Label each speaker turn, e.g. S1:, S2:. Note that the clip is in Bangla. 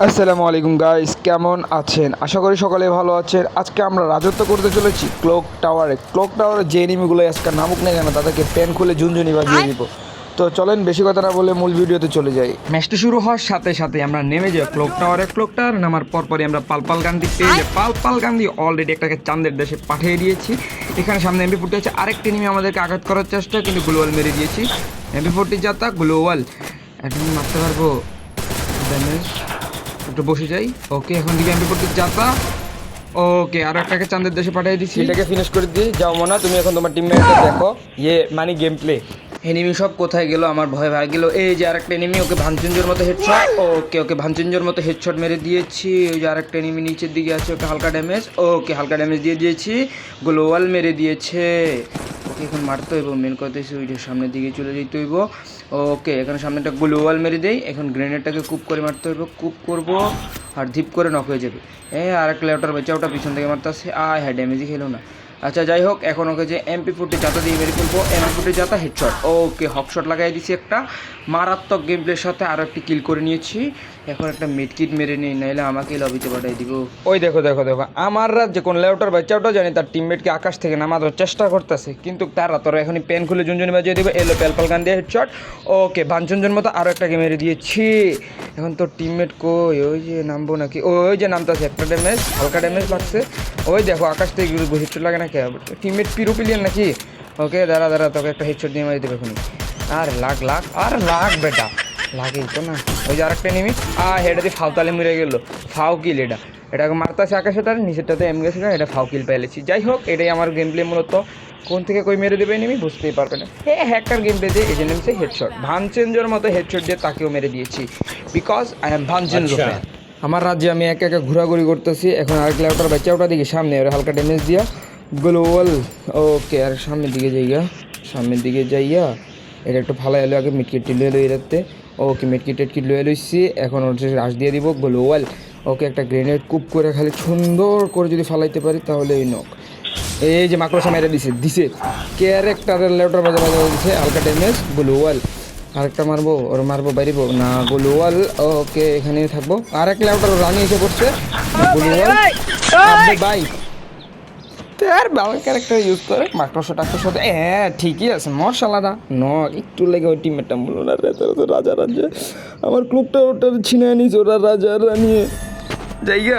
S1: আসসালামু আলাইকুম গাইস, কেমন আছেন? আশা করি সকলে ভালো আছেন। আজকে আমরা রাজত্ব করতে চলেছি ক্লক টাওয়ারে যে এনিমিগুলো আজকে নামুক না কেন তাদেরকে প্যান খুলে ঝুনঝুনি বাজিয়ে দিব। তো চলেন বেশি কথা না বলে মূল ভিডিওতে চলে যাই। ম্যাচটা শুরু হওয়ার সাথে সাথে আমরা নেমে যাই ক্লক টাওয়ার নামার পরপরই আমরা পালপাল গান্ধী পেয়ে পালপাল গান্ধী অলরেডি একটাকে চাঁদের দেশে পাঠিয়ে দিয়েছি। এখানে সামনে এমপি40 আছে, আরেকটি এনিমি আমাদেরকে আঘাত করার চেষ্টা, কিন্তু গ্লোয়াল মেরে দিয়েছি। এমপি40 যাতা গ্লোয়াল এখন মারতে পারবো, ড্যামেজ একটু বসে যাই। ওকে, এখন দিকে আমি করতে যাতা। ওকে, আর একটাকে চাঁদের দেশে পাঠিয়ে দিচ্ছি।
S2: এটাকে ফিনিশ করে দিই। যাও মনা, তুমি এখন তোমার টিমমেটকে দেখো। মানে গেম প্লে।
S1: এনিমি সব কোথায় গেল? আমার ভয় ভাগ গেল। এই যে আরেকটা এনিমি, ওকে ভানচুঞ্জোর মতো হেডশট। ওকে ভানচুঞ্জোর মতো হেডশট মেরে দিয়েছি। ওই যে আরেকটা এনিমি নিচের দিকে আছে, ওকে হালকা ড্যামেজ। ওকে হালকা ড্যামেজ দিয়ে দিয়েছি, গ্লোয়াল মেরে দিয়েছে। ওকে এখন মারতে হইব, মেন কথা হচ্ছে ওইটার সামনের দিকে চলে যেতে হইব। ওকে এখানে সামনেটা গ্লোয়াল মেরে দেই। এখন গ্রেনেডটাকে কুপ করে মারতে হইব, কুপ করব আর ধিপ করে নক হয়ে যাবে। আর একটা লেউটার বাচ্চা, ওটা পিছন থেকে মারতে আসছে। হ্যাঁ, ড্যামেজই খেলো না। আচ্ছা যাই হোক, এখন ওকে যে এমপি40 জাতা দিয়ে মেরে ফেলবো। এমপি40 জাতা হেডশট। ওকে হকশট লাগাই দিছি একটা মারাত্মক গেম প্লের সাথে। আরও একটি কিল করে নিয়েছি। এখন একটা মিডকিট মেরে নিই, নাইলে আমাকে লবিতে পাঠাই দিব।
S2: ওই দেখো দেখো দেখো, আমার রাজ্যে কোন লেউটার বাচ্চাটাও জানি তার টিমমেটকে আকাশ থেকে নামানোর চেষ্টা করতেছে, কিন্তু তারা তোরা এখনই পেন খুলে ঝুনঝুনি বাজিয়ে দেবে। এলো পেলপাল গান দিয়ে হেডশট। ওকে ভানচুনজন মতো আরও একটাকে মেরে দিয়েছি। এখন তোর টিমমেট কই? ওই যে নামবো নাকি? ওই যে নামতেছে, একটা ড্যামেজ, হালকা ড্যামেজ লাগছে। ওই দেখো আকাশ থেকে হেডশট লাগে নাকি? টিমমেট পিরুপিলিয়ান নাকি? ওকে দাঁড়া, তোকে একটা হেডশট দিয়ে মারি দেবে এখনই। আর লাগ বেটা, লাগেই তো না। ওই যে আরেকটা নিমি, হেডা দিয়ে ফাউতালে মরে গেল। ফাউ কিল এটাকে মারতেছে আকাশে, তার নিচেরটাতে এম গেছে না, এটা ফাউ কিল পেয়েছি। যাই হোক, এটাই আমার গেম প্লে। মূলত কোন থেকে কই মেরে দেবে নিমি বুঝতেই পারবে না। হ্যাকার গেম প্লে দিয়ে এই যে নেমেছে হেডশট, ভানচেঞ্জোর মতো হেডশট দিয়ে তাকেও মেরে দিয়েছি, বিকজ আই এম ভানচেঞ্জো ফ্যান। আমার রাজ্যে আমি একা একা ঘোরাঘুরি করতেছি। এখন আরেক লেউটার বাচ্চা, ওটা দিকে সামনে ওরা হালকা ড্যামেজ দিয়া গ্লোয়াল। ওকে আর সামনের দিকে যাইয়া এটা একটু ভালো এলো। আগে মিটকিটটি লুয়ে লই রাখতে। ওকে টেটকিট লুয়ে লইছি। এখন ওর রাশ দিয়ে দিব গ্লোয়াল। ওকে একটা গ্রেনেড কুপ করে খালি সুন্দর করে যদি ফালাইতে পারি তাহলে ওই নক। এই যে মাকড়সা মেরে দিছে ক্যারেক্টারের লেউটার বাজা দিছে, হালকা ড্যামেজ গ্লোয়াল। আরেকটা মারবো বাইরিব না, গ্লোয়াল। ওকে এখানে থাকবো। আরেক লেউটার রানি এসে পড়ছে, গ্লোয়াল বাই। আর ভালো ক্যারেক্টার ইউজ করে মাকড়সা টাকড়সা। ঠিকই আছে, মশালাদা ন একটু লেগে ওই টিমেরটা বলুন। আর রাজা আমার ক্লুকটা ওটার ছিনে নিস, ওরা রাজা নিয়ে জায়গা।